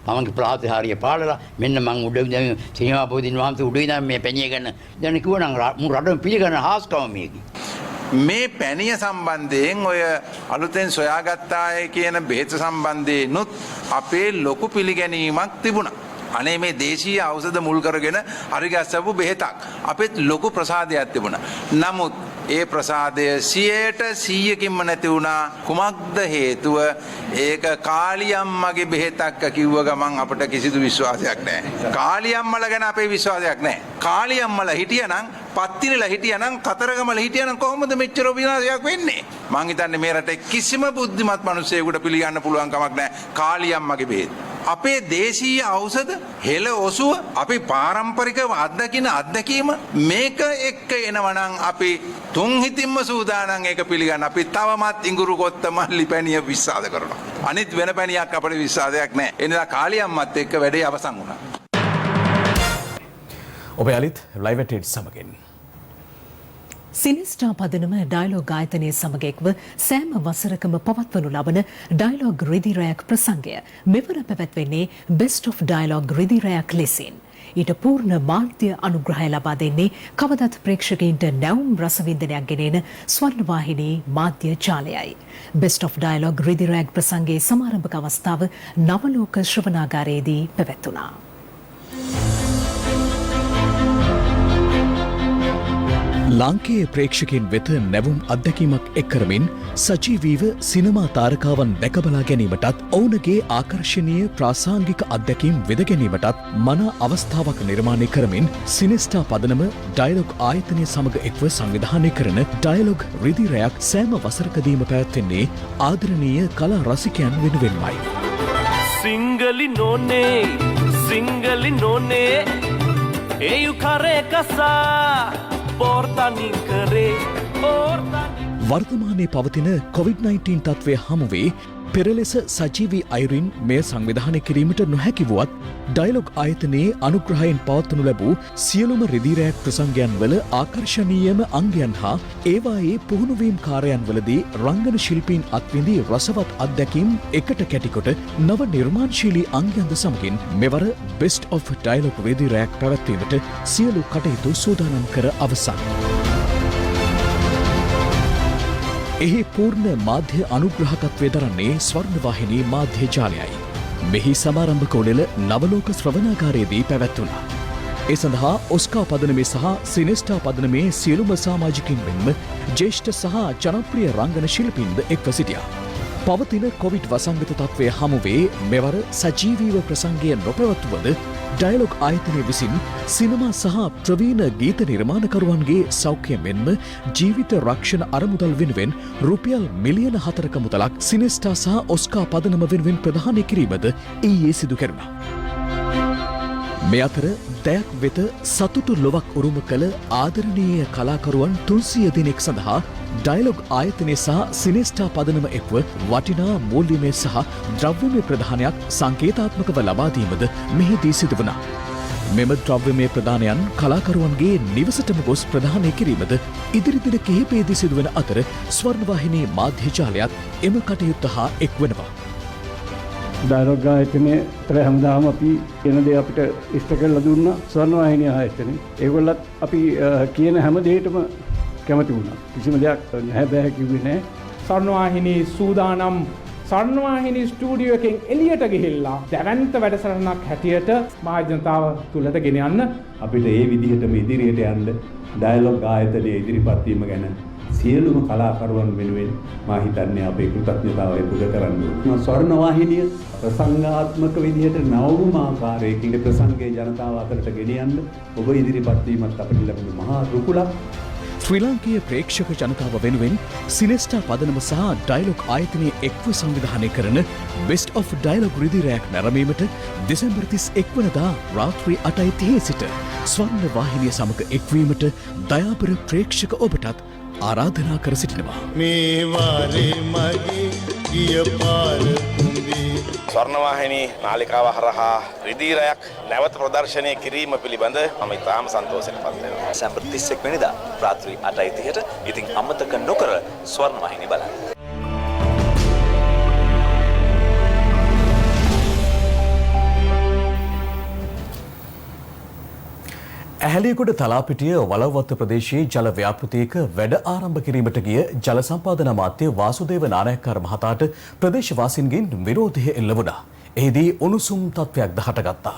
Speaker 15: මමගේ ප්‍රාතිහාර්ය පාඩලා මෙන්න මං උඩ දැන් සීමා බෝධීන් වහන්සේ උඩ ඉඳන් මේ පැණිය ගන්න දැන් කිව්වනම් මු රටම පිළිගන්න හාස්කම මේකේ.
Speaker 6: මේ පැණිය සම්බන්ධයෙන් ඔය අලුතෙන් සොයාගත්තාය කියන බෙහෙත සම්බන්ධයෙන්ුත් අපේ ලොකු පිළිගැනීමක් තිබුණා. අනේ මේ දේශීය ඖෂධ මුල් කරගෙන හරි ගැස්සපු බෙහෙතක් අපිත් ලොකු ප්‍රසාදයක් තිබුණා. නමුත් ඒ ප්‍රසාදය 100%කින්ම නැති වුණා. කුමක්ද හේතුව? ඒක කාලියම්මගේ බෙහෙතක් කිව්ව ගමන් අපිට කිසිදු විශ්වාසයක් නැහැ. කාලියම්මල ගැන අපේ විශ්වාසයක් නැහැ. කාලියම්මල හිටියනම් පත්තිනලා හිටියනම් කතරගමල හිටියනම් කොහොමද මෙච්චර විනාශයක් වෙන්නේ? මං හිතන්නේ මේ රටේ කිසිම බුද්ධිමත් මිනිසෙකුට පිළිගන්න පුළුවන් කමක් නැහැ කාලියම්මගේ බෙහෙත. අපේ දේශීය ඖෂධ හෙළ ඔසුව අපි පාරම්පරිකව අත්දකින අත්දැකීම මේක එක්ක එනවනම් අපි තුන් හිතින්ම සූදානම් ඒක පිළිගන්න. අපි තවමත් ඉඟුරු කොත්ත මල්ලි පැණිය විශ්වාස කරනවා. අනිත් වෙන පැණියක් අපිට විශ්වාසයක් නැහැ. ඒ නිසා කාලියම්මත් එක්ක වැඩේ අවසන් වුණා.
Speaker 2: ඔබ යලිත් ලයිව් ඇටේට් සමගින්
Speaker 3: සිනෙස්ටා පදනම ඩයලොග් ආයතනය සමග එක්ව සෑම වසරකම පවත්වනු ලබන ඩයලොග් රිදිරැයක් ප්‍රසංගය මෙවර පැවැත්වෙන්නේ බෙස්ට් ඔෆ් ඩයලොග් රිදිරැයක් ලෙසින්. ඊට පූර්ණ මාධ්‍ය අනුග්‍රහය ලබා දෙන්නේ කවදත් ප්‍රේක්ෂකයින්ට නැවුම් රසවින්දනයක් ගෙනෙන ස්වර්ණවාහිනී මාධ්‍ය ජාලයයි. බෙස්ට් ඔෆ් ඩයලොග් රිදිරැයක් ප්‍රසංගයේ සමාරම්භක අවස්ථාව නවලෝක ශ්‍රවණාගාරයේදී පැවැත්වුණා.
Speaker 2: ලාංකේය ප්‍රේක්ෂකයන් වෙත නැවුම් අත්දැකීමක් එක් කරමින් සජීවීව සිනමා තාරකාවන් දැකබලා ගැනීමටත් ඔවුනගේ ආකර්ශනීය ප්‍රාසාංගික අත්දැකීම් විඳ ගැනීමටත් මනා අවස්ථාවක් නිර්මාණය කරමින් සිනෙස්ටා පදනම ඩයලොග් ආයතනය සමග එක්ව සංවිධානය කරන ඩයලොග් රිදිරැයක් සෑම වසරකදීම පැවැත්වෙන්නේ ආදරණීය කලා රසිකයන් වෙනුවෙන්මයි.
Speaker 16: සිංගලි නෝනේ ඒයු කරේ කසා
Speaker 2: වර්තමානයේ පවතින COVID-19 තත්ත්වය හමුවේ පෙරලෙස සජීවී අයුරින් මෙය සංවිධානය කිරීමට නොහැකි වුවත් ඩයලොග් ආයතනයේ අනුග්‍රහයෙන් පවත්වනු ලැබූ සියලුම රිදිරැයක් ප්‍රසංගයන් වල ආකර්ශනීයම අංගයන් හා ඒවායේ පුහුණුවීම් කාර්යයන්වලදී රංගන ශිල්පීන් අත්විඳී රසවත් අත්දැකීම් එකට කැටිකොට නව නිර්මාණශීලී අංගයන්ද සමගින් මෙවර බෙස්ට් ඔෆ් ඩයලොග් රිදිරැයක් පැවැත්වීමට සියලු කටයුතු සූදානම් කර අවසන්. එහි පූර්ණ මාධ්‍ය අනුග්‍රහකත්වය දරන්නේ ස්වර්ණවාහිනී මාධ්‍ය ජාලයයි. මෙහි සමාරම්භක උළෙල නවලෝක ශ්‍රවණාගාරයේදී පැවැත්වුණා. ඒ සඳහා ඔස්කා පදනමේ සහ සිනෙස්ටා පදනමේ සියලුම සමාජිකින් මෙන්ම ජ්‍යෙෂ්ඨ සහ ජනප්‍රිය රංගන ශිල්පීන්ද එක්ව සිටියා. පවතින කොවිඩ් වසංගත තත්ත්වය හමුවේ මෙවර සජීවීව ප්‍රසංගය නොපැවැත්වුවද ඩයලොග් ආයතනය විසින් සිනමා සහ ප්‍රවීණ ගීත නිර්මාණකරුවන්ගේ සෞඛ්‍ය මෙන්ම ජීවිත රක්ෂණ අරමුදල් වෙනුවෙන් රුපියල් මිලියන 4ක මුදලක් සිනෙස්ටා සහ ඔස්කා පදනම වෙනුවෙන් ප්‍රදානය කිරීමද ඊයේ සිදු කෙරුණා. මේ අතර දයක් වෙත සතුටු ලොවක් උරුම කළ ආදරණීය කලාකරුවන් 300 දෙනෙක් සඳහා ඩයලොග් ආයතනය සහ සිනෙස්ටා පදනම එක්ව වටිනා මූල්‍යමය සහ ද්‍රව්‍යමය ප්‍රදානයක් සංකේතාත්මකව ලබා දීමද මෙහිදී සිදු වුණා. මෙම ද්‍රව්‍යමය ප්‍රදානයන් කලාකරුවන්ගේ නිවසටම ගොස් ප්‍රදානය කිරීමද ඉදිරි දින කිහිපයේදී සිදුවන අතර ස්වර්ණවාහිනී මාධ්‍ය ජාලයත් එම කටයුත්ත හා එක්වනවා.
Speaker 12: ඩයලොග් ආයතනයේ හැමදාම අපි කියන දේ අපිට ඉෂ්ට කරලා දුන්නා ස්වර්ණවාහිනී ආයතනයේ. ඒගොල්ලත් අපි කියන හැම දෙයකටම කැමති වුණා. කිසිම දෙයක් නැහැ බෑ කිව්වේ නැහැ.
Speaker 17: ස්වර්ණවාහිනී සූදානම් ස්වර්ණවාහිනී ස්ටුඩියෝ එකෙන් එළියට ගිහිල්ලා දැවැන්ත වැඩසටහනක් හැටියට මහජන ජනතාව තුළට ගෙන යන්න
Speaker 13: අපිට ඒ විදිහටම ඉදිරියට යන්න ඩයලොග් ආයතනයේ ඉදිරිපත් වීම ගැන සියලුම කලාකරුවන් වෙනුවෙන් මා හිතන්නේ අපේ කෘතඥතාවය පුද කරන්න ඕනේ. ස්වර්ණවාහිනිය ප්‍රසංගාත්මක විදිහට නවම ආකාරයකින් ප්‍රසංගයේ ජනතාව අතරට ගෙන යන්න ඔබ ඉදිරිපත් වීමත් අපිට ලැබුණු මහා රුකුලක්.
Speaker 2: ශ්‍රී ලාංකීය ප්‍රේක්ෂක ජනතාව වෙනුවෙන් සිනෙස්ටා පදනම සහ ඩයලොග් ආයතනයේ එක්ව සංවිධානය කරන බෙස්ට් ඔෆ් ඩයලොග් රිදිරැයක් නැරඹීමට දෙසැම්බර් 31 වනදා රාත්‍රී 8:30 සිට ස්වර්ණ වාහිනිය සමග එක්වීමට දයාබර ප්‍රේක්ෂක ඔබටත් ආරාධනා කර සිටිනවා.
Speaker 18: මේ වාරේ මගේ ගිය පාර කුඹේ
Speaker 19: ස්වර්ණවාහිනී නාලිකාව හරහා රිදීරයක් නැවත ප්‍රදර්ශනය කිරීම පිළිබඳ මම ඉතාම සන්තෝෂයෙන් පත් වෙනවා.
Speaker 20: සැම්බර් 31 වෙනිදා රාත්‍රී 8:30ට ඉතින් අමතක නොකර ස්වර්ණවාහිනී බලන්න.
Speaker 2: ඇහැලියගොඩ තලාපිටිය වලව්වත්ත ප්‍රදේශයේ ජල ව්‍යාපෘතියක වැඩ ආරම්භ කිරීමට ගිය ජල සම්පාදන අමාත්‍ය වාසුදේව නානායක්කාර මහතාට ප්‍රදේශවාසීන්ගෙන් විරෝධය එල්ල වුණා. එහිදී උණුසුම් තත්ත්වයක්ද හටගත්තා.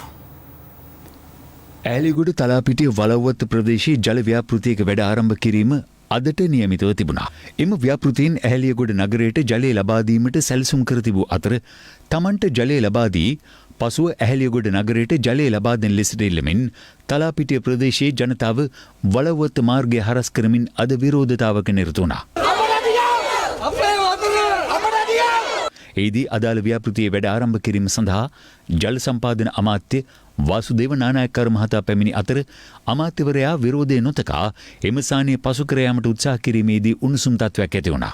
Speaker 4: ඇහැලියගොඩ තලාපිටිය වලව්වත්ත ප්‍රදේශයේ ජල ව්‍යාපෘතියක වැඩ ආරම්භ කිරීම අදට නියමිතව තිබුණා. එම ව්‍යාපෘතීන් ඇහැලියගොඩ නගරයට ජලය ලබා දීමට සැලසුම් කර තිබූ අතර තමන්ට ජලය ලබා දී පසුව ඇහැලියගොඩ නගරයට ජලය ලබා දෙන ලෙසට ඉල්ලමින් තලාපිටිය ප්‍රදේශයේ ජනතාව වලව්වත්ත මාර්ගය හරස් කරමින් අද විරෝධතාවක නිරත වුණා. එහිදී අදාළ ව්‍යාපෘතියේ වැඩ ආරම්භ කිරීම සඳහා ජල සම්පාදන අමාත්‍ය වාසුදේව නානායක්කර මහතා පැමිණි අතර අමාත්‍යවරයා විරෝධය නොතකා එම ස්ථානයේ පසු කර යාමට උත්සාහ කිරීමේදී උණුසුම් තත්ත්වයක් ඇති වුණා.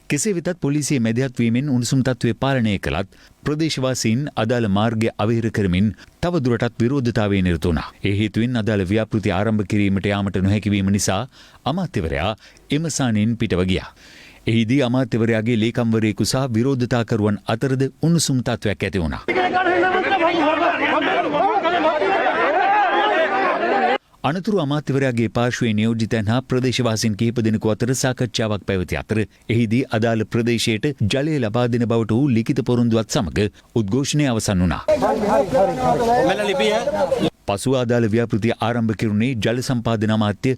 Speaker 4: කෙසේ වෙතත් පොලිසිය මැදිහත් වීමෙන් උණුසුම් තත්ත්වය පාලනය කළත් ප්‍රදේශවාසීන් අදාළ මාර්ගය අවහිර කරමින් තව දුරටත් විරෝධතාවයේ නිරත වුණා. ඒ හේතුවෙන් අදාළ ව්‍යාපෘති ආරම්භ කිරීමට යාමට නොහැකි වීම නිසා අමාත්‍යවරයා එම ස්ථානයෙන් පිටව ගියා. එහිදී අමාත්‍යවරයාගේ ලේකම්වරයෙකු සහ විරෝධතාකරුවන් අතරද උණුසුම් තත්ත්වයක් ඇති වුණා. අනතුරු අමාත්‍යවරයාගේ පාර්ශ්වයේ නියෝජිතයන් හා ප්‍රදේශවාසීන් කිහිප දෙනෙකු අතර සාකච්ඡාවක් පැවති අතර එහිදී අදාළ ප්‍රදේශයට ජලය ලබා දෙන බවට වූ ලිඛිත පොරොන්දුවත් සමග උද්ඝෝෂණය අවසන් වුණා. පසුව අදාළ ව්‍යාපෘතිය ආරම්භ කෙරුණේ ජල සම්පාදන අමාත්‍ය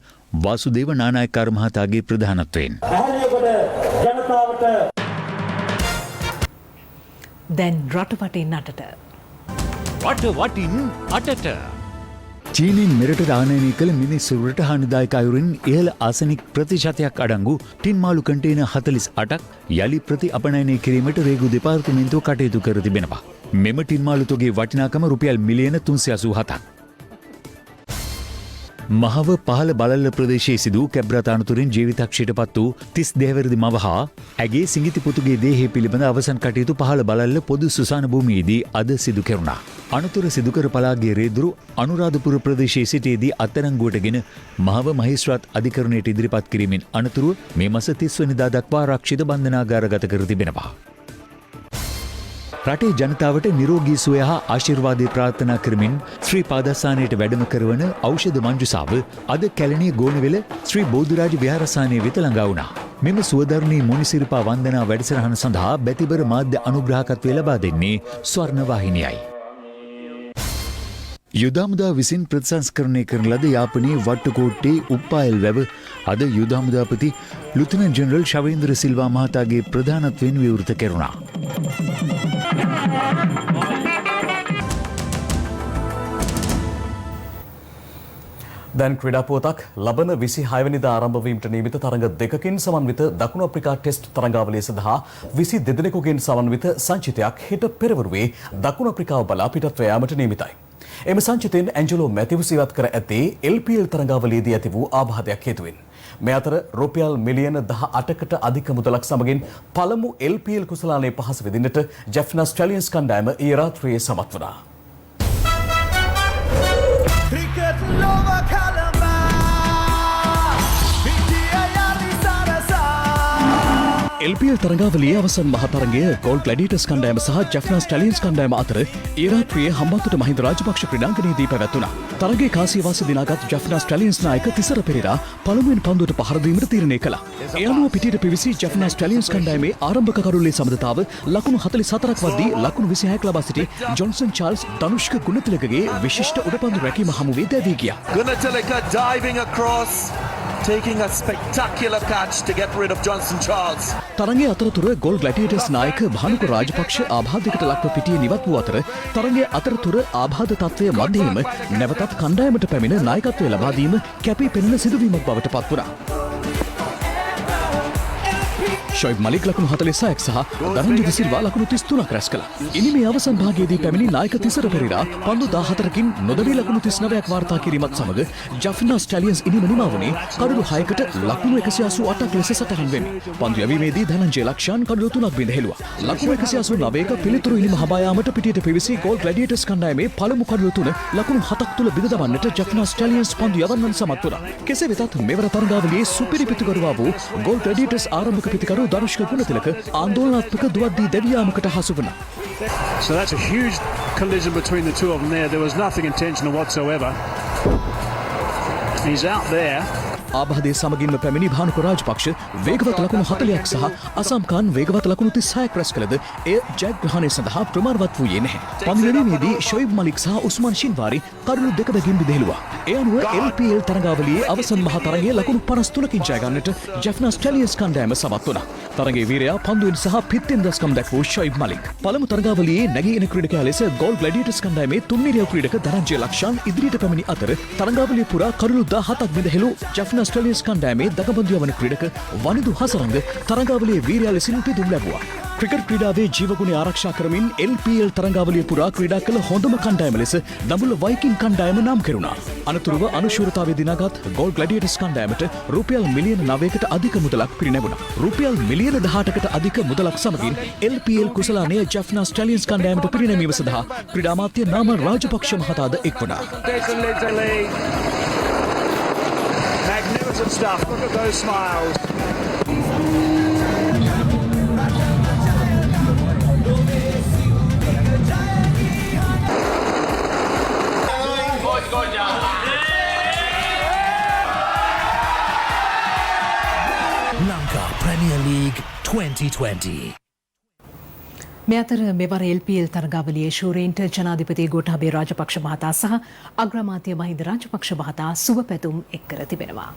Speaker 4: වාසුදේව නානායක්කාර මහතාගේ ප්‍රධානත්වයෙන්.
Speaker 3: දැන් රටවටින් අටට.
Speaker 4: රටවටින් අටට. චීනෙන් මෙරට ආනයනය කළ මිනිස්සුරට හානිදායක අයුරින් ඉහළ ආසනික් ප්‍රතිශතයක් අඩංගු ටින් මාළු කන්ටේන 48ක් යළි ප්‍රති අපනයනය කිරීමට රේගු දෙපාර්තමේන්තුව කටයුතු කර තිබෙනවා. මෙම ටින් මාළු තොගේ වටිනාකම රුපියල් මිලියන 387ක්. මහව පහළ බලල්ල ප්‍රදේශයේ සිදු කැබ්‍රත අනතුරින් ජීවිතක්ෂයට පත් වූ 30 දෙහැවිරිදි මව හා ඇගේ සිඟිති පුතුගේ දේහය පිළිබඳ අවසන් කටයුතු පහළ බලල්ල පොදු සුසාන භූමියේදී අද සිදු කෙරුණා. අනතුර සිදුකර පලාගේ රේදුරු අනුරාධපුර ප්‍රදේශයේ සිටියේදී අත්අඩංගුවටගෙන මහව මහේස්ත්‍රාත් අධිකරණයට ඉදිරිපත් කිරීමෙන් අනතුරුව මේ මාස 30 වෙනිදා දක්වා ආරක්ෂිත බන්ධනාගාරගත කර තිබෙනවා. රටේ ජනතාවට නිරෝගී සුවය හා ආශිර්වාදය ප්‍රාර්ථනා කරමින් ශ්‍රී පාදස්ථානයට වැඩම කරවන ඖෂධ මංජුසාව අද කැලණිය ගෝනවෙල ශ්‍රී බෝධිරාජ විහාරස්ථානයේ වෙත ළඟා වුණා. මෙම සුවදර්ණී මුනිසිරිපා වන්දනා වැඩසටහන සඳහා බැතිබර මාධ්‍ය අනුග්‍රහකත්වය ලබා දෙන්නේ ස්වර්ණ වාහිනියයි. යුද හමුදා විසින් ප්‍රතිසංස්කරණය කරන ලද යාපනයේ වට්ටකෝට්ටේ උප්පායල් වැව අද යුද හමුදාපති ලුතනන්ට් ජෙනරල් ශවේන්ද්‍ර සිල්වා මහතාගේ ප්‍රධානත්වයෙන් විවෘත කෙරුණා.
Speaker 2: දැන් ක්‍රීඩා පුවතක් ලබන 26 වෙනිදා ආරම්භ වීමට නියමිත තරඟ දෙකකින් සමන්විත දකුණු අප්‍රිකා ටෙස්ට් තරඟාවලිය සඳහා 22 දෙනෙකුගෙන් සමන්විත සංචිතයක් හෙට පෙරවරුවේ දකුණු අප්‍රිකාව බලා පිටත්ව යාමට නියමිතයි. එම සංචිතයෙන් ඇන්ජලෝ මැතිව්ස් ඉවත් කර ඇත්තේ LPL තරඟාවලියේදී ඇති වූ ආබාධයක් හේතුවෙන්. මේ අතර රුපියල් මිලියන 18කට අධික මුදලක් සමගින් පළමු LPL කුසලානයේ පහස විඳින්නට ජැෆ්නා ස්ටැලියන්ස් කණ්ඩායම ඊ රාත්‍රියේ සමත් වුණා. LPL තරඟාවලියේ අවසන් මහ තරඟය ගෝල් ග්ලැඩියටර්ස් කණ්ඩායම සහ ජැෆ්නා ස්ටැලියන්ස් කණ්ඩායම අතර ඊ රාත්‍රියේ හම්බන්තොට මහින්ද රාජපක්ෂ ක්‍රීඩාංගණයේදී පැවැත්වුණා. තරඟයේ කාසියවාසී දිනාගත් ජැෆ්නා ස්ටැලියන්ස් නායක තිසර පෙරේරා පළමුවෙන් පන්දුවට පහර දීමට තීරණය කළා. ඒ අනුව පිටියට පිවිසි ජැෆ්නා ස්ටැලියන්ස් කණ්ඩායමේ ආරම්භක කරුල්ලේ සමදතාව ලකුණු 44ක් වද්දී ලකුණු 26ක් ලබා සිටි ජොන්සන් චාල්ස් ධනුෂ්ක ගුණතිලකගේ විශිෂ්ට උඩපන්දු රැකීම හමුවේ දැවී ගියා.
Speaker 16: Gunatilaka diving across, taking a spectacular catch to get rid of Johnson Charles.
Speaker 2: තරගයේ අතරතුර ගෝල් ග්ලැඩියටර්ස් නායක භානුක රාජපක්ෂ ආබාධයකට ලක්ව පිටියේ නිවත් වූ අතර තරගයේ අතරතුර ආබාධ තත්ත්වය මැදින්ම නැවතත් කණ්ඩායමට පැමිණ නායකත්වය ලබා දීම කැපී පෙනෙන සිදුවීමක් බවට පත් වුණා. ෂොයිබ් මලික් ලකුණු 46ක් සහ ධනංජය සිල්වා ලකුණු 33ක් රැස් කළා. ඉනිමේ අවසන් භාගයේදී පැමිණි නායක තිසර පෙරේරා පන්දු 14කින් නොදවී ලකුණු 39ක් වාර්තා කිරීමත් සමග ජැෆ්නා ස්ටැලියන්ස් ඉනිම නිමා වුණේ කඩලු 6කට ලකුණු 188ක් ලෙස සටහන් වෙමින්. පන්දු යැවීමේදී ධනංජය ලක්ෂාන් කඩලු 3ක් බිඳ හෙළුවා. ලකුණු 189ක පිළිතුරු ඉනිම හඹා යාමට පිටියට පිවිසි ගෝල් ග්ලැඩියටර්ස් කණ්ඩායමේ පළමු කඩලු 3 ලකුණු 7ක් තුල බිඳ දමන්නට ජැෆ්නා ස්ටැලියන්ස් පන්දු යවන්නන් සමත් වුණා. කෙසේ වෙතත් මෙවර තරඟාවලියේ සුපිරි පිතිකරුවා වූ ගෝල් ග්ලැඩියටර්ස් ආරම්භක පිතිකරු ධනුෂ්ක ගුණතිලක ආందోලනාත්මක දුවද්දී දැවියාමකට හසු වුණා.
Speaker 21: So that's a huge collision between the two of them there. There was nothing intentional whatsoever. He's out there.
Speaker 2: ආබාධයේ සමගින්ම පැමිණි භානුක රාජපක්ෂ වේගවත් ලකුණු 40ක් සහ අසම් ખાન වේගවත් ලකුණු 36ක් රැස් කළද එය ජයග්‍රහණය සඳහා ප්‍රමාණවත් වූයේ නැහැ. පන්දුවීමේදී ෂොයිබ් මලික් සහ උස්මාන් ෂින්වාරි කරුණු දෙක බැගින් බෙදෙළුවා. ඒ අනුව LPL තරගාවලියේ අවසන් මහ තරගයේ ලකුණු 53කින් ජය ගන්නට ජැෆ්නා ස්ටැලියන්ස් කණ්ඩායම සමත් වුණා. තරගයේ වීරයා පන්දුවෙන් සහ පිත්තෙන් දස්කම් දැක්වූ ෂොයිබ් මලික්. පළමු තරගාවලියේ නැගී එන ක්‍රීඩකයා ලෙස ගෝල් ග්ලැඩියටර්ස් කණ්ඩායමේ තුන්නිරියව ක්‍රීඩක ධනංජය ලක්ෂාන් ඉදිරියට පැමිණි අතර තරගාවලිය පුරා කරුණු 17ක් බෙදහෙළු ජැෆ්නා ස්ටැලියන්ස් කණ්ඩායමේ දගබන්දු යවන ක්‍රීඩක වනිදු හසරංග තරගාවලියේ වීරයා ලෙසින් පිදුම් ලැබුවා. ක්‍රිකට් ක්‍රීඩාවේ ජීවගුණය ආරක්ෂා කරමින් LPL තරගාවලිය පුරා ක්‍රීඩා කළ හොඳම කණ්ඩායම ලෙස දඹුල්ල වයිකින් කණ්ඩායම නම් කෙරුණා. අනතුරුව අනුශූරතාවේ දිනාගත් ගෝල් ග්ලැඩියටර්ස් කණ්ඩායමට රුපියල් මිලියන 9කට අධික මුදලක් පිරිනැමුණා. රුපියල් මිලියන 18කට අධික මුදලක් සමගින් LPL කුසලානය ජැෆ්නා ස්ටැලියන්ස් කණ්ඩායමට පිරිනැමීම සඳහා ක්‍රීඩා අමාත්‍ය නාමල් රාජපක්ෂ මහතාද එක් වුණා.
Speaker 21: Magnificent stuff. Look at those smiles.
Speaker 8: Lanka Premier League 2020.
Speaker 3: මේ අතර මෙවර LPL තරගාවලියේ ශූරයින්ට ජනාධිපති ගෝඨාභය රාජපක්ෂ මහතා සහ අග්‍රාමාත්‍ය මහින්ද රාජපක්ෂ මහතා සුබ පැතුම් එක් කර තිබෙනවා.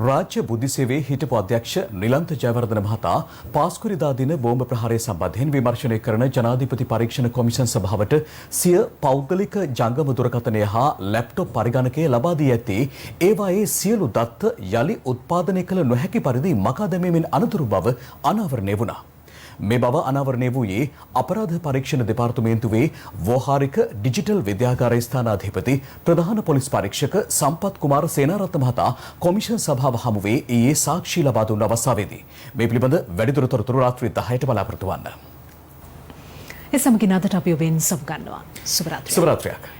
Speaker 2: රාජ්‍ය බුද්ධි සේවයේ හිටපු අධ්‍යක්ෂ නිලන්ත ජයවර්ධන මහතා පාස්කුරිදා දින බෝම්බ ප්‍රහාරය සම්බන්ධයෙන් විමර්ශනය කරන ජනාධිපති පරීක්ෂණ කොමිෂන් සභාවට සිය පෞද්ගලික ජංගම දුරකථනය හා ලැප්ටොප් පරිගණකය ලබා දී ඇත්තේ ඒවායේ සියලු දත්ත යලි උත්පාදනය කළ නොහැකි පරිදි මකා දැමීමෙන් අනතුරු බව අනාවරණය වුණා. මේ බව අනාවරණය වූයේ අපරාධ පරීක්ෂණ දෙපාර්තමේන්තුවේ ව්‍යවහාරික ඩිජිටල් විද්‍යාගාරයේ ස්ථානාධිපති ප්‍රධාන පොලිස් පරීක්ෂක සම්පත් කුමාර සේනාරත්න මහතා කොමිෂන් සභාව හමුවේ ඊයේ සාක්ෂි ලබා දුන් අවස්ථාවේදී මේ පිළිබඳ වැඩිදුර තොරතුරු රාත්‍රී 10ට බලාපොරොත්තු වන්න.
Speaker 3: ඒ සමගින් අදට අපි ඔබෙන් සමු ගන්නවා. සුබ රාත්‍රියක්.